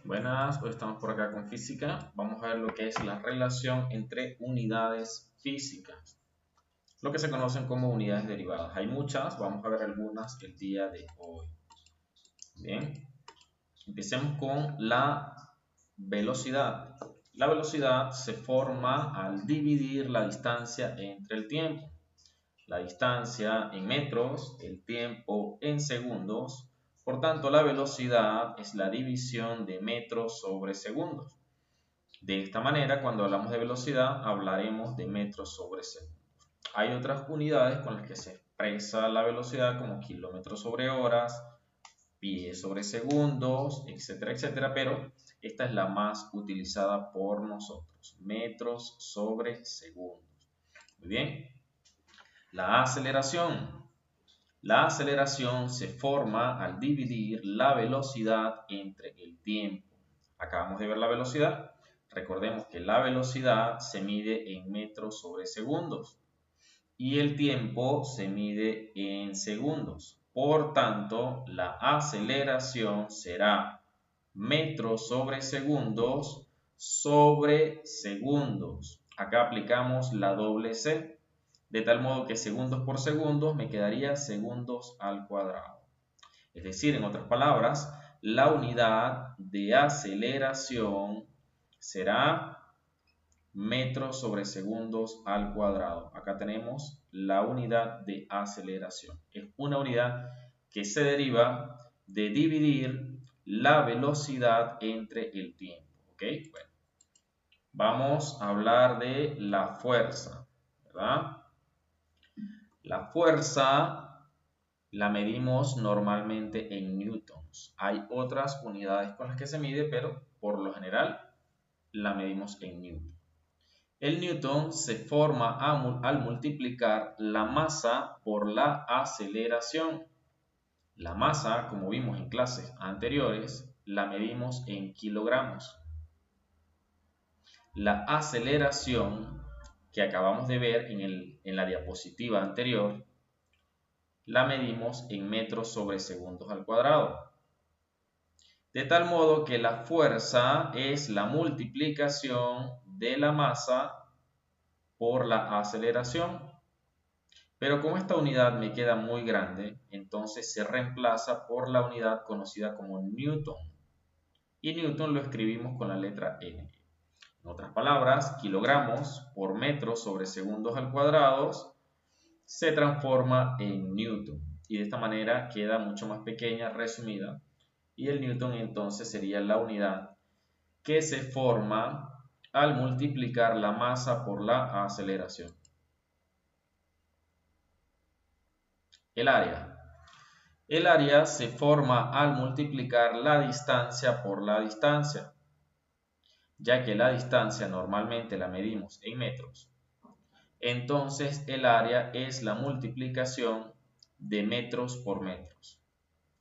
Buenas, hoy estamos por acá con física. Vamos a ver lo que es la relación entre unidades físicas, lo que se conocen como unidades derivadas. Hay muchas, vamos a ver algunas el día de hoy. Bien, empecemos con la velocidad. La velocidad se forma al dividir la distancia entre el tiempo. La distancia en metros, el tiempo en segundos. Por tanto, la velocidad es la división de metros sobre segundos. De esta manera, cuando hablamos de velocidad, hablaremos de metros sobre segundos. Hay otras unidades con las que se expresa la velocidad, como kilómetros sobre horas, pies sobre segundos, etcétera, etcétera, pero esta es la más utilizada por nosotros, metros sobre segundos. Muy bien. La aceleración. La aceleración se forma al dividir la velocidad entre el tiempo. Acabamos de ver la velocidad. Recordemos que la velocidad se mide en metros sobre segundos y el tiempo se mide en segundos. Por tanto, la aceleración será metros sobre segundos. Acá aplicamos la doble C. De tal modo que segundos por segundos me quedaría segundos al cuadrado. Es decir, en otras palabras, la unidad de aceleración será metros sobre segundos al cuadrado. Acá tenemos la unidad de aceleración. Es una unidad que se deriva de dividir la velocidad entre el tiempo. ¿Ok? Bueno, vamos a hablar de la fuerza, ¿verdad? La fuerza la medimos normalmente en newtons. Hay otras unidades con las que se mide, pero por lo general la medimos en newton. El newton se forma al multiplicar la masa por la aceleración. La masa, como vimos en clases anteriores, la medimos en kilogramos. La aceleración que acabamos de ver en la diapositiva anterior, la medimos en metros sobre segundos al cuadrado. De tal modo que la fuerza es la multiplicación de la masa por la aceleración. Pero como esta unidad me queda muy grande, entonces se reemplaza por la unidad conocida como newton. Y newton lo escribimos con la letra N. En otras palabras, kilogramos por metros sobre segundos al cuadrado se transforma en newton. Y de esta manera queda mucho más pequeña, resumida. Y el newton entonces sería la unidad que se forma al multiplicar la masa por la aceleración. El área. El área se forma al multiplicar la distancia por la distancia, ya que la distancia normalmente la medimos en metros. Entonces el área es la multiplicación de metros por metros.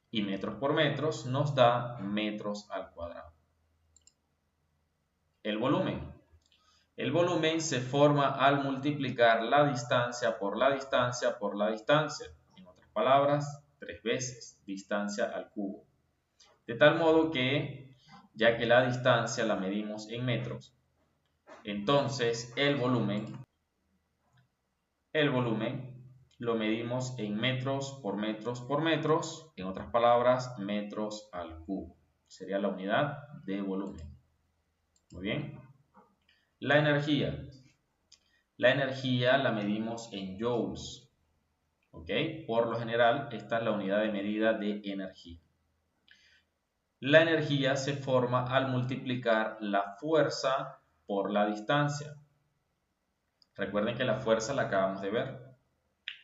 Y metros por metros nos da metros al cuadrado. El volumen. El volumen se forma al multiplicar la distancia por la distancia por la distancia. En otras palabras, 3 veces distancia al cubo. De tal modo que, ya que la distancia la medimos en metros, entonces el volumen lo medimos en metros por metros por metros. En otras palabras, metros al cubo. Sería la unidad de volumen. Muy bien. La energía. La energía la medimos en joules. ¿Ok? Por lo general, esta es la unidad de medida de energía. La energía se forma al multiplicar la fuerza por la distancia. Recuerden que la fuerza la acabamos de ver.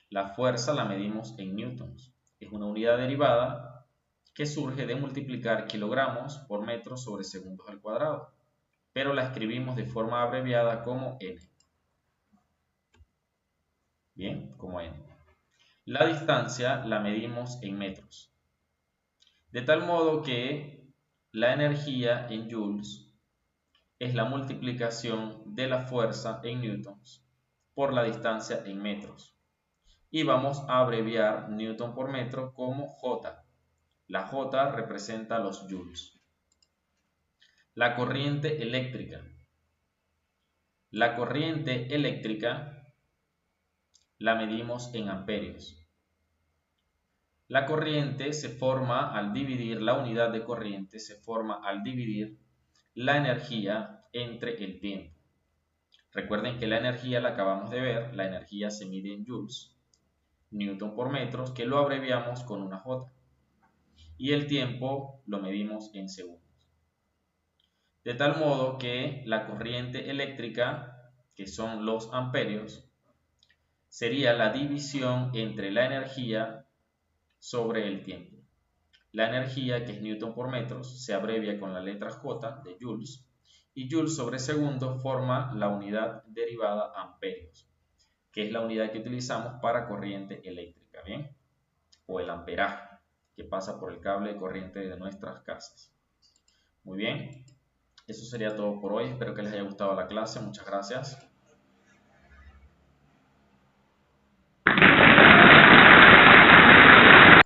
La fuerza la medimos en newtons. Es una unidad derivada que surge de multiplicar kilogramos por metros sobre segundos al cuadrado, pero la escribimos de forma abreviada como N. Bien, como N. La distancia la medimos en metros. De tal modo que la energía en joules es la multiplicación de la fuerza en newtons por la distancia en metros. Y vamos a abreviar newton por metro como J. La J representa los joules. La corriente eléctrica. La corriente eléctrica la medimos en amperios. La corriente se forma al dividir, la unidad de corriente se forma al dividir la energía entre el tiempo. Recuerden que la energía la acabamos de ver, la energía se mide en joules, newton por metros, que lo abreviamos con una J. Y el tiempo lo medimos en segundos. De tal modo que la corriente eléctrica, que son los amperios, sería la división entre la energía sobre el tiempo. La energía, que es newton por metros, se abrevia con la letra J de joules, y joules sobre segundo forma la unidad derivada amperios, que es la unidad que utilizamos para corriente eléctrica, ¿bien? O el amperaje, que pasa por el cable de corriente de nuestras casas. Muy bien, eso sería todo por hoy. Espero que les haya gustado la clase. Muchas gracias.